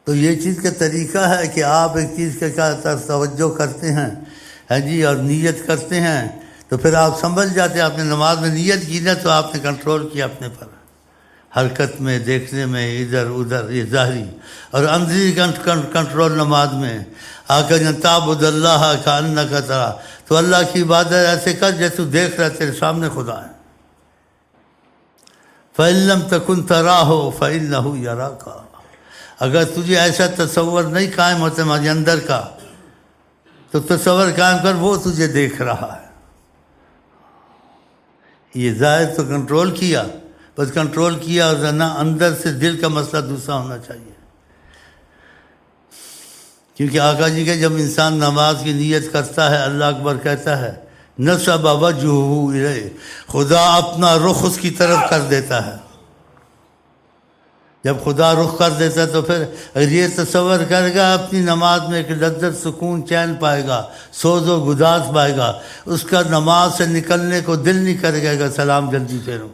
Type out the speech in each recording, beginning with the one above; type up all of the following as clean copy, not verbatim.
تو یہ چیز کا طریقہ ہے کہ آپ ایک چیز کے طرف توجہ کرتے ہیں جی اور نیت کرتے ہیں، تو پھر آپ سمجھ جاتے ہیں آپ نے نماز میں نیت کی نا، تو آپ نے کنٹرول کیا اپنے پر، حرکت میں، دیکھنے میں، ادھر ادھر، یہ ظاہری اور اندری کنٹرول نماز میں آقا تعبد اللہ کأنک ترا، تو اللہ کی عبادت ایسے کر جیسے تو دیکھ رہا تیرے سامنے خدا ہے۔ فَإِن لَّمْ تَكُن تَرَاهُ فَإِنَّهُ يَرَاكَ، اگر تجھے ایسا تصور نہیں قائم ہوتا تمہارے اندر کا، تو تصور قائم کر وہ تجھے دیکھ رہا ہے۔ یہ ظاہر تو کنٹرول کیا، بس کنٹرول کیا اور نہ اندر سے دل کا مسئلہ دوسرا ہونا چاہیے، کیونکہ آقا جی کہ جب انسان نماز کی نیت کرتا ہے، اللہ اکبر کہتا ہے، نصب وجہہ الیہ، خدا اپنا رخ اس کی طرف کر دیتا ہے۔ جب خدا رخ کر دیتا ہے تو پھر یہ تصور کرے گا اپنی نماز میں ایک لذت، سکون، چین پائے گا، سوز و گداز پائے گا، اس کا نماز سے نکلنے کو دل نہیں کرے گا کہ سلام جلدی پھیرو۔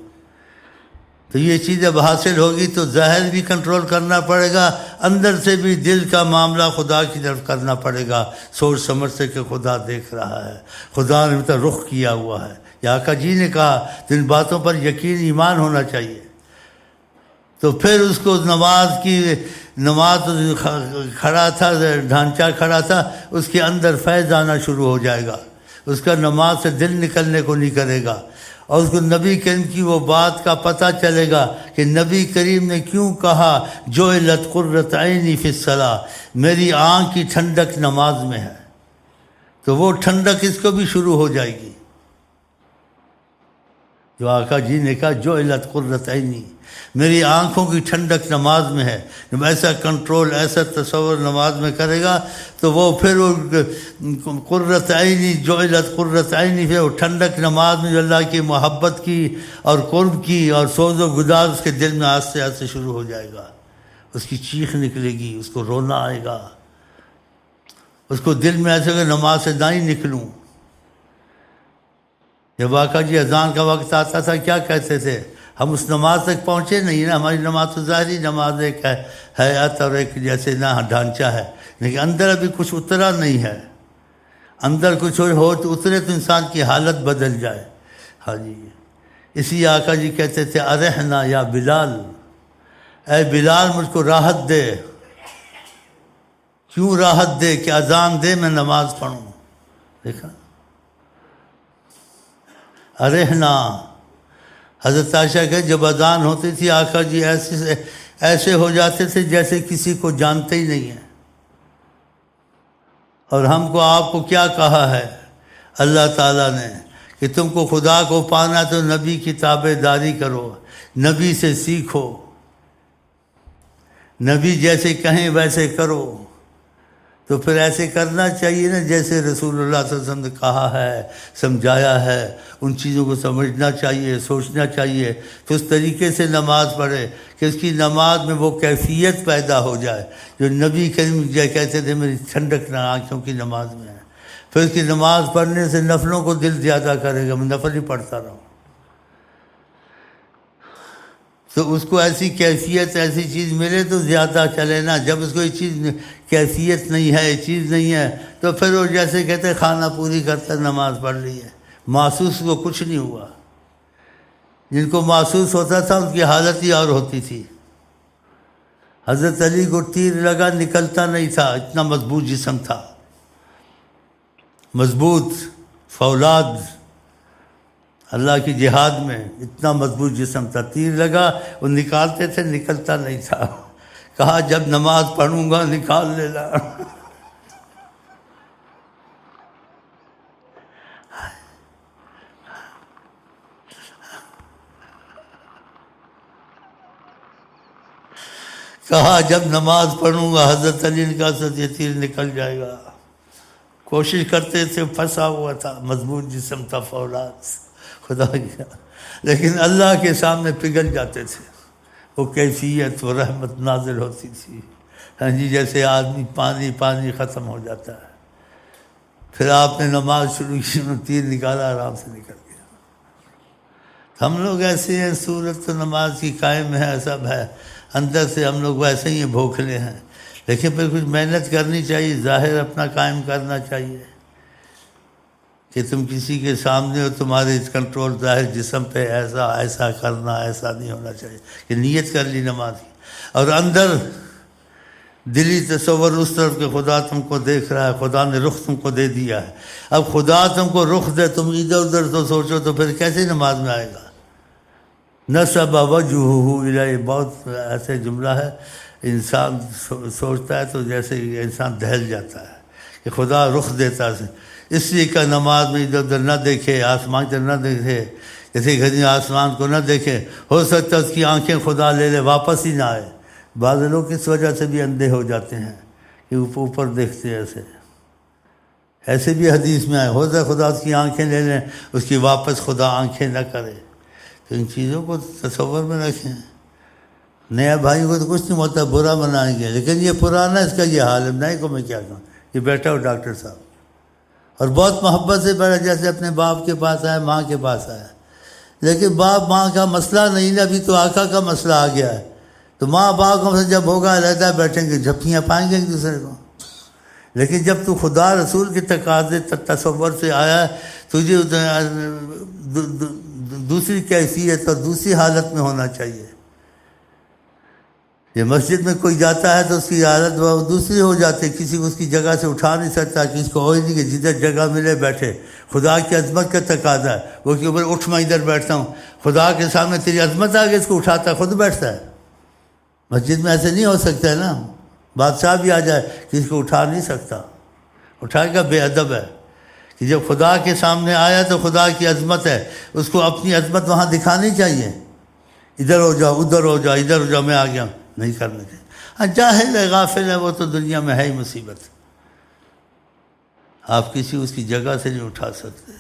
تو یہ چیز جب حاصل ہوگی تو ظاہر بھی کنٹرول کرنا پڑے گا، اندر سے بھی دل کا معاملہ خدا کی طرف کرنا پڑے گا، سوچ سمجھ سے کہ خدا دیکھ رہا ہے، خدا نے تو رخ کیا ہوا ہے۔ یہ آقا جی نے کہا جن باتوں پر یقین ایمان ہونا چاہیے، تو پھر اس کو نماز کھڑا تھا، ڈھانچہ کھڑا تھا، اس کے اندر فیض آنا شروع ہو جائے گا، اس کا نماز سے دل نکلنے کو نہیں کرے گا، اور اس کو نبی کریم کی وہ بات کا پتہ چلے گا کہ نبی کریم نے کیوں کہا جعلت قرۃ عینی فی الصلاۃ، میری آنکھ کی ٹھنڈک نماز میں ہے، تو وہ ٹھنڈک اس کو بھی شروع ہو جائے گی۔ جو آقا جی نے کہا جعلت قرۃ عینی، میری آنکھوں کی ٹھنڈک نماز میں ہے، جب ایسا کنٹرول، ایسا تصور نماز میں کرے گا تو وہ پھر قرۃ عینی، جعلت قرۃ عینی، پھر وہ ٹھنڈک نماز میں جو اللہ کی محبت کی اور قرب کی اور سوز و گداز اس کے دل میں آہستہ آہستہ شروع ہو جائے گا، اس کی چیخ نکلے گی، اس کو رونا آئے گا، اس کو دل میں ایسے کہ نماز سے نہ ہی نکلوں۔ جب آقا جی اذان کا وقت آتا تھا کیا کہتے تھے؟ ہم اس نماز تک پہنچے نہیں نا، ہماری نماز تو ظاہری نماز ایک ہے، حیات اور ایک جیسے نہ ڈھانچہ ہے، لیکن اندر ابھی کچھ اترا نہیں ہے، اندر کچھ ہو تو اترے تو انسان کی حالت بدل جائے۔ ہاں جی، اسی آقا جی کہتے تھے ارحنا یا بلال، اے بلال مجھ کو راحت دے۔ کیوں راحت دے؟ کہ اذان دے میں نماز پڑھوں۔ دیکھا، ارحنا، حضرت عائشہ کہ جب اذان ہوتی تھی آقا جی ایسے ہو جاتے تھے جیسے کسی کو جانتے ہی نہیں ہیں۔ اور ہم کو آپ کو کیا کہا ہے اللہ تعالیٰ نے کہ تم کو خدا کو پانا تو نبی کی تابع داری کرو، نبی سے سیکھو، نبی جیسے کہیں ویسے کرو۔ تو پھر ایسے کرنا چاہیے نا جیسے رسول اللہ صلی اللہ علیہ وسلم نے کہا ہے، سمجھایا ہے، ان چیزوں کو سمجھنا چاہیے، سوچنا چاہیے، تو اس طریقے سے نماز پڑھے کہ اس کی نماز میں وہ کیفیت پیدا ہو جائے جو نبی کریم کہتے تھے میری ٹھنڈک نہ آنکھوں کی نماز میں ہے۔ پھر اس کی نماز پڑھنے سے نفلوں کو دل زیادہ کرے گا، میں نفل ہی پڑھتا رہوں، تو اس کو ایسی کیفیت، ایسی چیز ملے تو زیادہ چلے نا۔ جب اس کو یہ چیز کیفیت نہیں ہے، یہ چیز نہیں ہے، تو پھر وہ جیسے کہتے کھانا پوری کرتا نماز پڑھ لی ہے، محسوس کو کچھ نہیں ہوا۔ جن کو محسوس ہوتا تھا ان کی حالت ہی اور ہوتی تھی۔ حضرت علی کو تیر لگا نکلتا نہیں تھا، اتنا مضبوط جسم تھا، مضبوط فولاد، اللہ کی جہاد میں اتنا مضبوط جسم تھا، تیر لگا وہ نکالتے تھے، نکلتا نہیں تھا۔ کہا جب نماز پڑھوں گا نکال لینا۔ کہا جب نماز پڑھوں گا، حضرت علی نے کہا یہ تیر نکل جائے گا۔ کوشش کرتے تھے، پھنسا ہوا تھا، مضبوط جسم تھا، فولاد خدا کی، لیکن اللہ کے سامنے پگھل جاتے تھے۔ وہ کیفیت، وہ رحمت نازل ہوتی تھی، ہاں جی، جیسے آدمی پانی ختم ہو جاتا ہے۔ پھر آپ نے نماز شروع کی، تیر نکالا، آرام سے نکل گیا۔ ہم لوگ ایسے ہیں، صورت تو نماز کی قائم ہے، سب ہے، اندر سے ہم لوگ ویسے ہی بھوکھلے ہیں، لیکن پھر کچھ محنت کرنی چاہیے، ظاہر اپنا قائم کرنا چاہیے کہ تم کسی کے سامنے ہو، تمہارے کنٹرول ظاہر جسم پہ ایسا کرنا، ایسا نہیں ہونا چاہیے کہ نیت کر لی نماز کی، اور اندر دلی تصور اس طرف کہ خدا تم کو دیکھ رہا ہے، خدا نے رخ تم کو دے دیا ہے۔ اب خدا تم کو رخ دے، تم ادھر ادھر تو سوچو تو پھر کیسے نماز میں آئے گا؟ نصب وجہہ الیہ، بہت ایسے جملہ ہے، انسان سوچتا ہے تو جیسے انسان دہل جاتا ہے کہ خدا رخ دیتا ہے، اس لیے کہ نماز میں ادھر ادھر نہ دیکھے، آسمان کی طرف نہ دیکھے، جیسے گھڑی آسمان کو نہ دیکھے، ہو سکتا ہے اس کی آنکھیں خدا لے لے، واپس ہی نہ آئے۔ بعض لوگ اس وجہ سے بھی اندھے ہو جاتے ہیں کہ اوپر دیکھتے ہیں، ایسے بھی حدیث میں آئے، ہو سکتا ہے خدا اس کی آنکھیں لے لیں، اس کی واپس خدا آنکھیں نہ کرے۔ تو ان چیزوں کو تصور میں رکھیں۔ نیا بھائی کو تو کچھ نہیں ہوتا، برا منائیں گے، لیکن یہ پرانا اس کا یہ حال ہے، نئے کو میں کیا کہوں، یہ بیٹھا ہو ڈاکٹر صاحب اور بہت محبت سے بیٹھا، جیسے اپنے باپ کے پاس آیا، ماں کے پاس آیا، لیکن باپ ماں کا مسئلہ نہیں نا، ابھی تو آقا کا مسئلہ آ گیا ہے۔ تو ماں باپ کا مسئلہ جب ہوگا علیحدہ بیٹھیں گے، جھپکیاں پائیں گے ایک دوسرے کو۔ لیکن جب تو خدا رسول کے تقاضے تصور سے آیا ہے، تجھے دوسری کیفیت اور دوسری حالت میں ہونا چاہیے۔ یہ مسجد میں کوئی جاتا ہے تو اس کی حالت دوسری ہو جاتی ہے، کسی کو اس کی جگہ سے اٹھا نہیں سکتا، کسی کو ہو ہی نہیں کہ جدھر جگہ ملے بیٹھے۔ خدا کی عظمت کا تقاضا ہے، وہ کہ اوپر اٹھ میں ادھر بیٹھتا ہوں، خدا کے سامنے تیری عظمت آ گئی، اس کو اٹھاتا ہے، خود بیٹھتا ہے۔ مسجد میں ایسے نہیں ہو سکتا ہے نا، بادشاہ بھی آ جائے کسی کو اٹھا نہیں سکتا، اٹھائے گا بے ادب ہے۔ کہ جب خدا کے سامنے آیا تو خدا کی عظمت ہے، اس کو اپنی عظمت وہاں دکھانی چاہیے۔ ادھر ہو جاؤ، ادھر ہو جاؤ، ادھر ہو جاؤ، میں آ گیا، نہیں کرنا چاہیے۔ ہاں جاہل ہے، غافل ہے، وہ تو دنیا میں ہے ہی مصیبت، آپ کسی اس کی جگہ سے نہیں اٹھا سکتے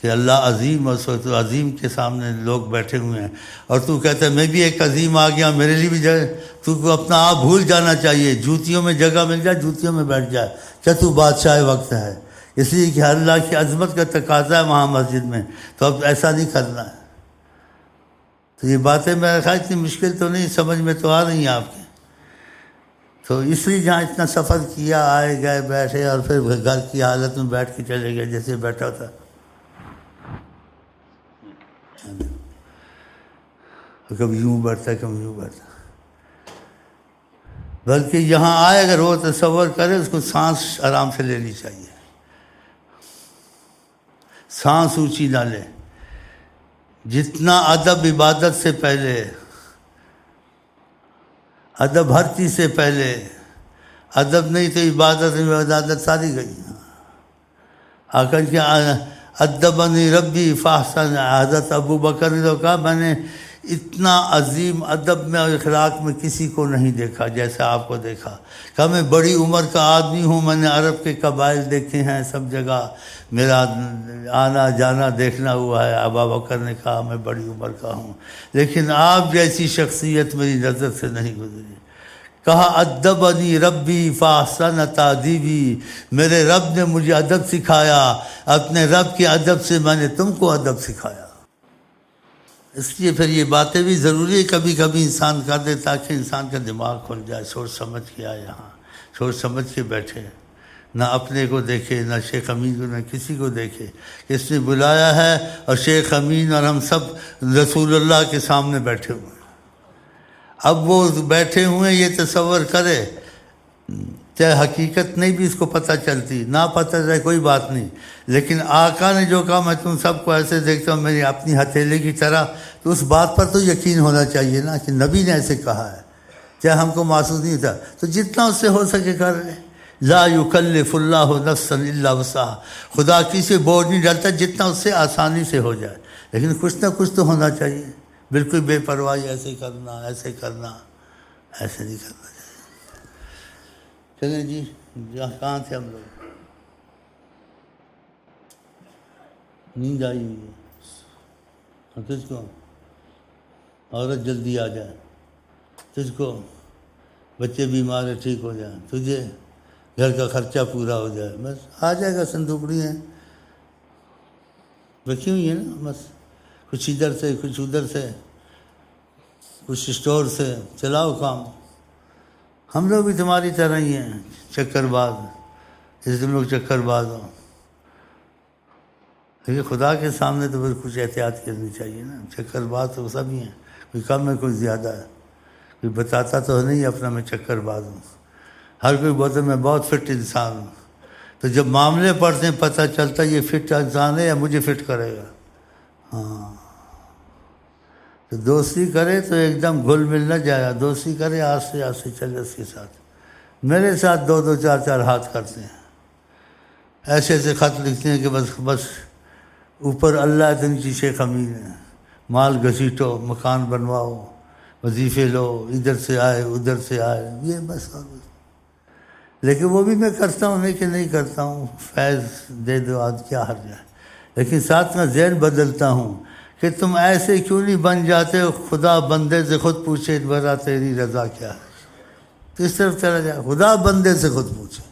کہ اللہ عظیم، اور سو تو عظیم کے سامنے لوگ بیٹھے ہوئے ہیں، اور تو کہتا ہے میں بھی ایک عظیم آ گیا، میرے لیے بھی جگہ۔ تو کو اپنا آپ بھول جانا چاہیے، جوتیوں میں جگہ مل جائے جوتیوں میں بیٹھ جائے، کیا تو بادشاہ وقت ہے؟ اس لیے کہ اللہ کی عظمت کا تقاضا ہے وہاں مسجد میں، تو اب ایسا نہیں کرنا ہے۔ تو یہ باتیں میرا خیال اتنی مشکل تو نہیں، سمجھ میں تو آ رہی ہیں آپ کی۔ تو اس لیے جہاں اتنا سفر کیا، آئے گئے بیٹھے، اور پھر گھر کی حالت میں بیٹھ کے چلے گئے جیسے بیٹھا تھا، کبھی یوں بیٹھتا کبھی یوں بیٹھتا۔ بلکہ یہاں آئے اگر وہ تصور کرے، اس کو سانس آرام سے لینی چاہیے، سانس اونچی نہ لے۔ جتنا ادب عبادت سے پہلے، ادب ہر چیز سے پہلے، ادب نہیں تو عبادت ساری گئی۔ آقا کیا ادبنی ربی فاحسن، حضرت ابو بکر نے تو کہا میں نے اتنا عظیم ادب میں اور اخلاق میں کسی کو نہیں دیکھا جیسا آپ کو دیکھا۔ کہ میں بڑی عمر کا آدمی ہوں، میں نے عرب کے قبائل دیکھے ہیں، سب جگہ میرا آنا جانا دیکھنا ہوا ہے۔ ابو بکر نے کہا میں بڑی عمر کا ہوں، لیکن آپ جیسی شخصیت میری نظر سے نہیں گزری۔ کہا ادبنی ربی فاحسن تادیبی، میرے رب نے مجھے ادب سکھایا، اپنے رب کے ادب سے میں نے تم کو ادب سکھایا۔ اس لیے پھر یہ باتیں بھی ضروری ہے کبھی کبھی انسان کر دے، تاکہ انسان کا دماغ کھل جائے، سوچ سمجھ کے آئے یہاں، سوچ سمجھ کے بیٹھے، نہ اپنے کو دیکھے، نہ شیخ امین کو، نہ کسی کو دیکھے۔ اس نے بلایا ہے، اور شیخ امین اور ہم سب رسول اللہ کے سامنے بیٹھے ہوئے ہیں۔ اب وہ بیٹھے ہوئے یہ تصور کرے، چاہے حقیقت نہیں بھی اس کو پتہ چلتی، نہ پتہ چلے کوئی بات نہیں، لیکن آقا نے جو کہا میں تم سب کو ایسے دیکھتا ہوں میری اپنی ہتھیلی کی طرح، تو اس بات پر تو یقین ہونا چاہیے نا کہ نبی نے ایسے کہا ہے، چاہے ہم کو محسوس نہیں ہوتا تو جتنا اس سے ہو سکے کر لیں۔ لا یکلف اللہ نفسا الا وسعہا، خدا کسی بوجھ نہیں ڈالتا، جتنا اس سے آسانی سے ہو جائے، لیکن کچھ نہ کچھ تو ہونا چاہیے۔ بالکل بے پرواہی ایسے کرنا، ایسے کرنا، ایسے نہیں کرنا چاہیے۔ چلیں جی، کہاں تھے ہم لوگ؟ نیند آئی ہوئی ہے تجھ کو، عورت جلدی آ جائے، تجھ کو بچے بیمار ہے ٹھیک ہو جائیں، تجھے گھر کا خرچہ پورا ہو جائے، بس آ جائے گا۔ صندوقڑی ہیں رکھی ہوئی ہیں نا، بس کچھ ادھر سے کچھ ادھر سے، کچھ اسٹور سے چلاؤ کام، ہم لوگ بھی تمہاری طرح ہی ہیں، چکر باز، اس تم لوگ چکر باز ہو. لیکن خدا کے سامنے تو پھر کچھ احتیاط کرنی چاہیے نا. چکر باز تو سب ہی ہیں، کوئی کم ہے کوئی زیادہ ہے. کوئی بتاتا تو نہیں اپنا میں چکر باز ہوں. ہر کوئی بولتا میں بہت فٹ انسان ہوں. تو جب معاملے پڑھتے ہیں پتہ چلتا یہ فٹ انسان ہے یا مجھے فٹ کرے گا. ہاں، تو دوستی کرے تو ایک دم گھل مل نہ جائے گا. دوستی کرے آستے آستے چلے اس کے ساتھ. میرے ساتھ 2 4 ہاتھ کرتے ہیں، ایسے ایسے خط لکھتے ہیں کہ بس اوپر اللہ ہے تو نیچے شیخ امین ہے. مال گھسیٹو، مکان بنواؤ، وظیفے لو، ادھر سے آئے ادھر سے آئے، یہ بس. اور بس. لیکن وہ بھی میں کرتا ہوں، نہیں کہ نہیں کرتا ہوں. فیض دے دو آج کیا حرج ہے. لیکن ساتھ میں ذہن بدلتا ہوں کہ تم ایسے کیوں نہیں بن جاتے ہو خدا بندے سے خود پوچھے برا تیری رضا کیا ہے. تو اس طرف چلا جائے، خدا بندے سے خود پوچھے.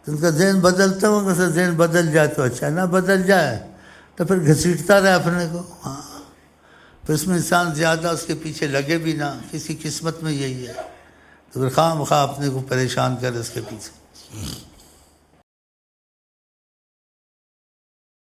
تو ان کا ذہن بدلتا ہوں، اگر ذہن بدل جائے تو اچھا، نہ بدل جائے تو پھر گھسیٹتا رہے اپنے کو. ہاں، پھر اس میں انسان زیادہ اس کے پیچھے لگے بھی نہ، کسی قسمت میں یہی ہے. تو پھر خواہ مخواہ اپنے کو پریشان کرے اس کے پیچھے.